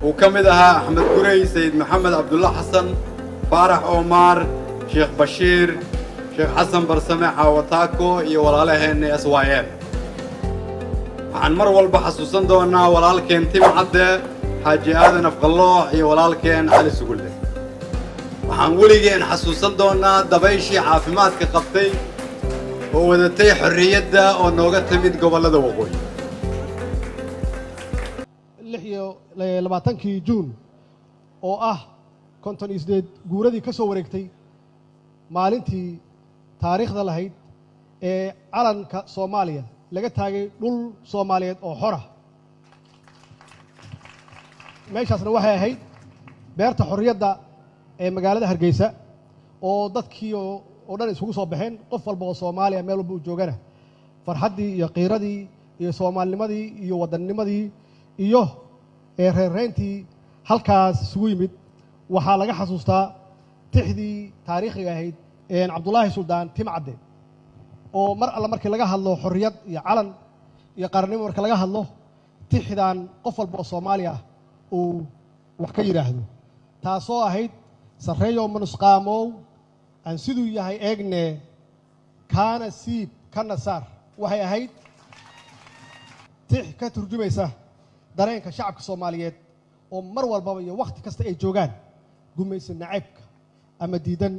وكمدها أحمد قري سيد محمد عبد الله حسن فارح عمر شيخ بشير شيخ حسن برسمة حاوتاكو يولالهن أسوايب عن مر والبحث وصندونا ولالكن تيم عدة حاجي آذن أفق الله يولالكن على سقوله وحنقولي إن حسوسن دونا دبيشي عافمات كقبتي وودتي حرية دا ونوغت ميد قبل هذا وقوي. اللي هي لبعتنكي جون أو كنتن إزداد جوردي كسو ورقتي مالنتي تاريخ ذا لهيد علن كصوماليا لقيت هاي دول صوماليات أو حرة ماشي أصلا وحي هاي بيرت حرية دا مقالة هرجيسة oo dadkii oo dhan isugu soo baxeen qof walba oo Soomaaliya meel walba joogana farxadii iyo qiiradii iyo Soomaalinimadii iyo wadanimadii iyo reereyntii halkaas isugu yimid waxa laga xasuustaa tixdii taariikhiga ahayd Cabdullaahi Suldaan Timcadde oo mar alla markii laga hadlo xorriyad iyo calan iyo qarannimo marka laga hadlo tixdan qof walba oo Soomaaliya uu wax ka yiraahdo taasoo ahayd sareeyo manusqaamow aan siduu yahay eegne kaana siib kana saar waxay ahayd tix ka turjumaysa dareenka shacabka Soomaaliyeed oo mar walba iyo waqti kasta ay joogaan gumaysan nacaybka ama diidan